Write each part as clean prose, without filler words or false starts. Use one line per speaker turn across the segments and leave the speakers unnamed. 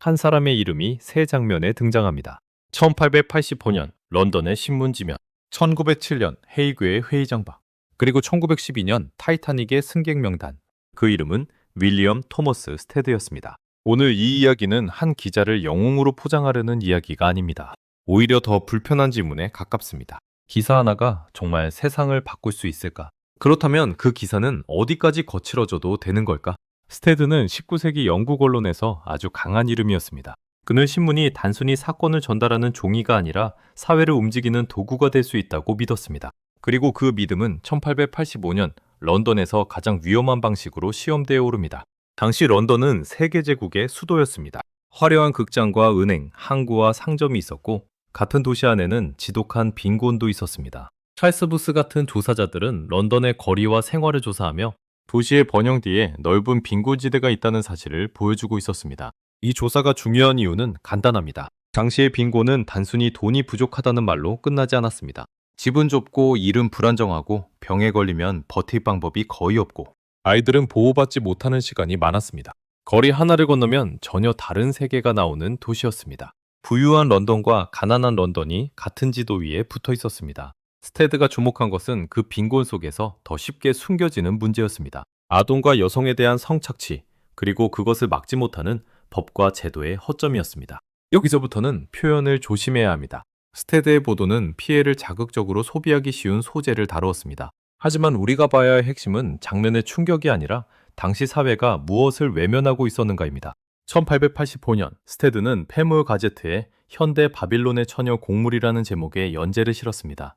한 사람의 이름이 세 장면에 등장합니다. 1885년 런던의 신문지면, 1907년 헤이그의 회의장 밖, 그리고 1912년 타이타닉의 승객 명단. 그 이름은 윌리엄 토머스 스테드였습니다. 오늘 이 이야기는 한 기자를 영웅으로 포장하려는 이야기가 아닙니다. 오히려 더 불편한 질문에 가깝습니다. 기사 하나가 정말 세상을 바꿀 수 있을까? 그렇다면 그 기사는 어디까지 거칠어져도 되는 걸까? 스테드는 19세기 영국 언론에서 아주 강한 이름이었습니다. 그는 신문이 단순히 사건을 전달하는 종이가 아니라 사회를 움직이는 도구가 될 수 있다고 믿었습니다. 그리고 그 믿음은 1885년 런던에서 가장 위험한 방식으로 시험대에 오릅니다. 당시 런던은 세계 제국의 수도였습니다. 화려한 극장과 은행, 항구와 상점이 있었고 같은 도시 안에는 지독한 빈곤도 있었습니다. 찰스 부스 같은 조사자들은 런던의 거리와 생활을 조사하며 도시의 번영 뒤에 넓은 빈곤지대가 있다는 사실을 보여주고 있었습니다. 이 조사가 중요한 이유는 간단합니다. 당시의 빈곤은 단순히 돈이 부족하다는 말로 끝나지 않았습니다. 집은 좁고 일은 불안정하고 병에 걸리면 버틸 방법이 거의 없고 아이들은 보호받지 못하는 시간이 많았습니다. 거리 하나를 건너면 전혀 다른 세계가 나오는 도시였습니다. 부유한 런던과 가난한 런던이 같은 지도 위에 붙어 있었습니다. 스테드가 주목한 것은 그 빈곤 속에서 더 쉽게 숨겨지는 문제였습니다. 아동과 여성에 대한 성착취, 그리고 그것을 막지 못하는 법과 제도의 허점이었습니다. 여기서부터는 표현을 조심해야 합니다. 스테드의 보도는 피해를 자극적으로 소비하기 쉬운 소재를 다루었습니다. 하지만 우리가 봐야 할 핵심은 장면의 충격이 아니라 당시 사회가 무엇을 외면하고 있었는가입니다. 1885년 스테드는 페무 가제트에 현대 바빌론의 처녀 곡물이라는 제목의 연재를 실었습니다.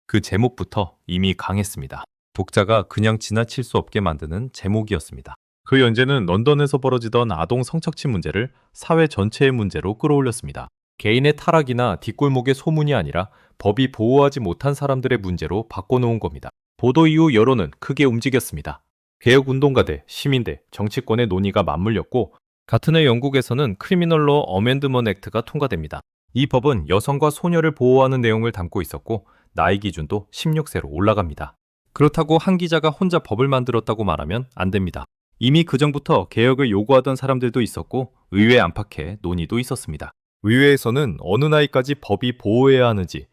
그 제목부터 이미 강했습니다. 독자가 그냥 지나칠 수 없게 만드는 제목이었습니다. 그 연재는 런던에서 벌어지던 아동 성착취 문제를 사회 전체의 문제로 끌어올렸습니다. 개인의 타락이나 뒷골목의 소문이 아니라 법이 보호하지 못한 사람들의 문제로 바꿔놓은 겁니다. 보도 이후 여론은 크게 움직였습니다. 개혁운동가들, 시민들, 정치권의 논의가 맞물렸고 같은 해 영국에서는 크리미널로 어멘드먼 액트가 통과됩니다. 이 법은 여성과 소녀를 보호하는 내용을 담고 있었고 나이 기준도 16세로 올라갑니다. 그렇다고 한 기자가 혼자 법을 만들었다고 말하면 안 됩니다. 이미 그전부터 개혁을 요구하던 사람들도 있었고 의회 안팎의 논의도 있었습니다. 의회에서는 어느 나이까지 법이 보호해야 하는지,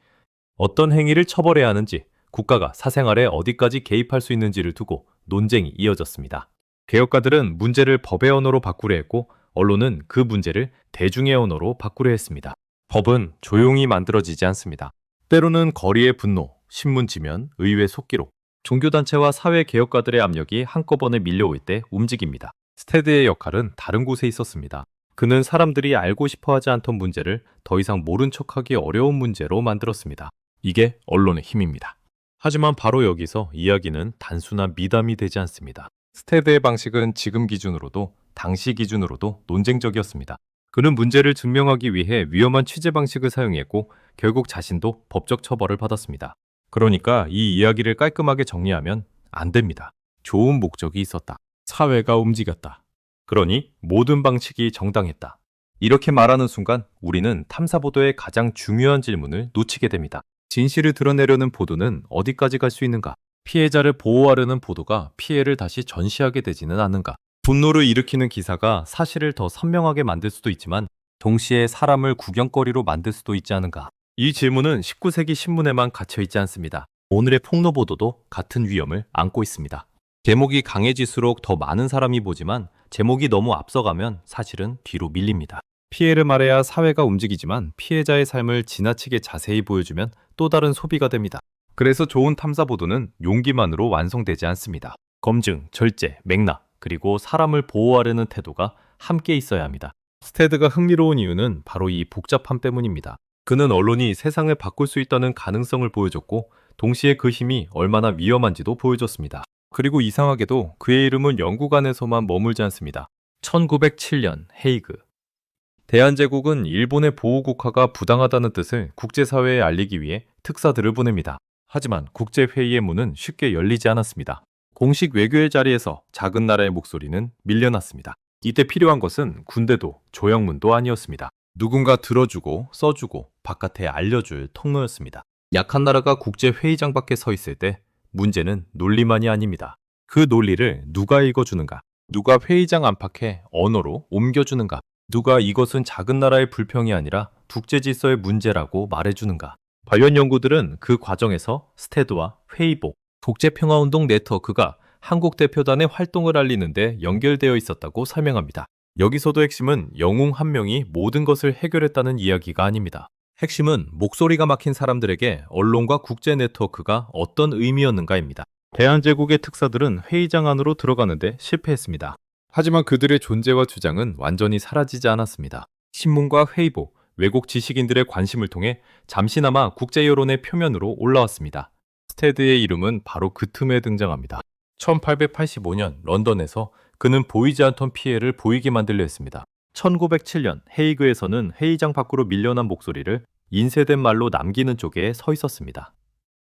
어떤 행위를 처벌해야 하는지, 국가가 사생활에 어디까지 개입할 수 있는지를 두고 논쟁이 이어졌습니다. 개혁가들은 문제를 법의 언어로 바꾸려 했고 언론은 그 문제를 대중의 언어로 바꾸려 했습니다. 법은 조용히 만들어지지 않습니다. 때로는 거리의 분노, 신문 지면, 의회 속기록, 종교단체와 사회개혁가들의 압력이 한꺼번에 밀려올 때 움직입니다. 스테드의 역할은 다른 곳에 있었습니다. 그는 사람들이 알고 싶어하지 않던 문제를 더 이상 모른 척하기 어려운 문제로 만들었습니다. 이게 언론의 힘입니다. 하지만 바로 여기서 이야기는 단순한 미담이 되지 않습니다. 스테드의 방식은 지금 기준으로도 당시 기준으로도 논쟁적이었습니다. 그는 문제를 증명하기 위해 위험한 취재 방식을 사용했고 결국 자신도 법적 처벌을 받았습니다. 그러니까 이 이야기를 깔끔하게 정리하면 안 됩니다. 좋은 목적이 있었다. 사회가 움직였다. 그러니 모든 방식이 정당했다. 이렇게 말하는 순간 우리는 탐사보도의 가장 중요한 질문을 놓치게 됩니다. 진실을 드러내려는 보도는 어디까지 갈 수 있는가? 피해자를 보호하려는 보도가 피해를 다시 전시하게 되지는 않는가? 분노를 일으키는 기사가 사실을 더 선명하게 만들 수도 있지만 동시에 사람을 구경거리로 만들 수도 있지 않은가? 이 질문은 19세기 신문에만 갇혀있지 않습니다. 오늘의 폭로 보도도 같은 위험을 안고 있습니다. 제목이 강해질수록 더 많은 사람이 보지만 제목이 너무 앞서가면 사실은 뒤로 밀립니다. 피해를 말해야 사회가 움직이지만 피해자의 삶을 지나치게 자세히 보여주면 또 다른 소비가 됩니다. 그래서 좋은 탐사 보도는 용기만으로 완성되지 않습니다. 검증, 절제, 맥락, 그리고 사람을 보호하려는 태도가 함께 있어야 합니다. 스테드가 흥미로운 이유는 바로 이 복잡함 때문입니다. 그는 언론이 세상을 바꿀 수 있다는 가능성을 보여줬고 동시에 그 힘이 얼마나 위험한지도 보여줬습니다. 그리고 이상하게도 그의 이름은 영국 안에서만 머물지 않습니다. 1907년 헤이그. 대한제국은 일본의 보호국화가 부당하다는 뜻을 국제사회에 알리기 위해 특사들을 보냅니다. 하지만 국제회의의 문은 쉽게 열리지 않았습니다. 공식 외교의 자리에서 작은 나라의 목소리는 밀려났습니다. 이때 필요한 것은 군대도 조형문도 아니었습니다. 누군가 들어주고 써주고 바깥에 알려줄 통로였습니다. 약한 나라가 국제회의장 밖에 서 있을 때 문제는 논리만이 아닙니다. 그 논리를 누가 읽어주는가? 누가 회의장 안팎에 언어로 옮겨주는가? 누가 이것은 작은 나라의 불평이 아니라 국제 질서의 문제라고 말해주는가? 관련 연구들은 그 과정에서 스테드와 회의복, 국제평화운동 네트워크가 한국 대표단의 활동을 알리는데 연결되어 있었다고 설명합니다. 여기서도 핵심은 영웅 한 명이 모든 것을 해결했다는 이야기가 아닙니다. 핵심은 목소리가 막힌 사람들에게 언론과 국제 네트워크가 어떤 의미였는가입니다. 대한제국의 특사들은 회의장 안으로 들어가는데 실패했습니다. 하지만 그들의 존재와 주장은 완전히 사라지지 않았습니다. 신문과 회의복, 외국 지식인들의 관심을 통해 잠시나마 국제 여론의 표면으로 올라왔습니다. 스테드의 이름은 바로 그 틈에 등장합니다. 1885년 런던에서 그는 보이지 않던 피해를 보이게 만들려 했습니다. 1907년 헤이그에서는 회의장 밖으로 밀려난 목소리를 인쇄된 말로 남기는 쪽에 서 있었습니다.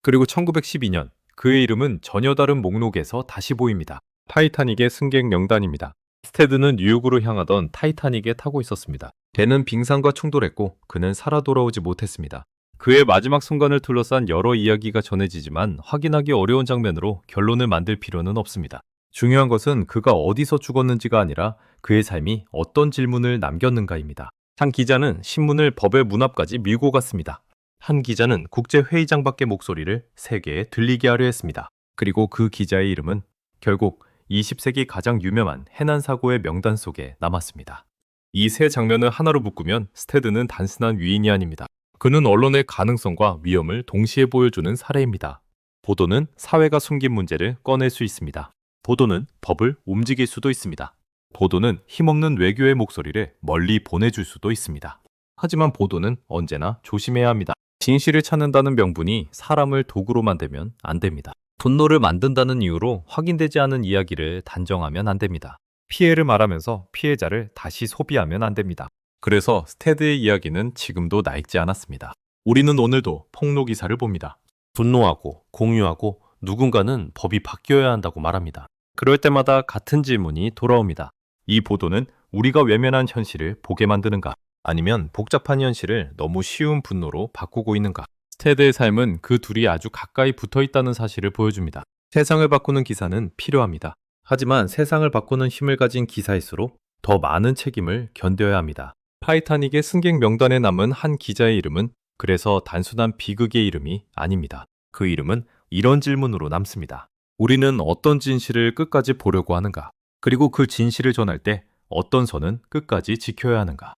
그리고 1912년 그의 이름은 전혀 다른 목록에서 다시 보입니다. 타이타닉의 승객 명단입니다. 스테드는 뉴욕으로 향하던 타이타닉에 타고 있었습니다. 배는 빙산과 충돌했고 그는 살아 돌아오지 못했습니다. 그의 마지막 순간을 둘러싼 여러 이야기가 전해지지만 확인하기 어려운 장면으로 결론을 만들 필요는 없습니다. 중요한 것은 그가 어디서 죽었는지가 아니라 그의 삶이 어떤 질문을 남겼는가입니다. 한 기자는 신문을 법의 문 앞까지 밀고 갔습니다. 한 기자는 국제회의장 밖의 목소리를 세계에 들리게 하려 했습니다. 그리고 그 기자의 이름은 결국 20세기 가장 유명한 해난사고의 명단 속에 남았습니다. 이 세 장면을 하나로 묶으면 스테드는 단순한 위인이 아닙니다. 그는 언론의 가능성과 위험을 동시에 보여주는 사례입니다. 보도는 사회가 숨긴 문제를 꺼낼 수 있습니다. 보도는 법을 움직일 수도 있습니다. 보도는 힘없는 외교의 목소리를 멀리 보내줄 수도 있습니다. 하지만 보도는 언제나 조심해야 합니다. 진실을 찾는다는 명분이 사람을 도구로 만들면 안 됩니다. 분노를 만든다는 이유로 확인되지 않은 이야기를 단정하면 안 됩니다. 피해를 말하면서 피해자를 다시 소비하면 안 됩니다. 그래서 스테드의 이야기는 지금도 낡지 않았습니다. 우리는 오늘도 폭로 기사를 봅니다. 분노하고 공유하고 누군가는 법이 바뀌어야 한다고 말합니다. 그럴 때마다 같은 질문이 돌아옵니다. 이 보도는 우리가 외면한 현실을 보게 만드는가? 아니면 복잡한 현실을 너무 쉬운 분노로 바꾸고 있는가? 스테드의 삶은 그 둘이 아주 가까이 붙어 있다는 사실을 보여줍니다. 세상을 바꾸는 기사는 필요합니다. 하지만 세상을 바꾸는 힘을 가진 기사일수록 더 많은 책임을 견뎌야 합니다. 타이타닉의 승객 명단에 남은 한 기자의 이름은 그래서 단순한 비극의 이름이 아닙니다. 그 이름은 이런 질문으로 남습니다. 우리는 어떤 진실을 끝까지 보려고 하는가? 그리고 그 진실을 전할 때 어떤 선은 끝까지 지켜야 하는가?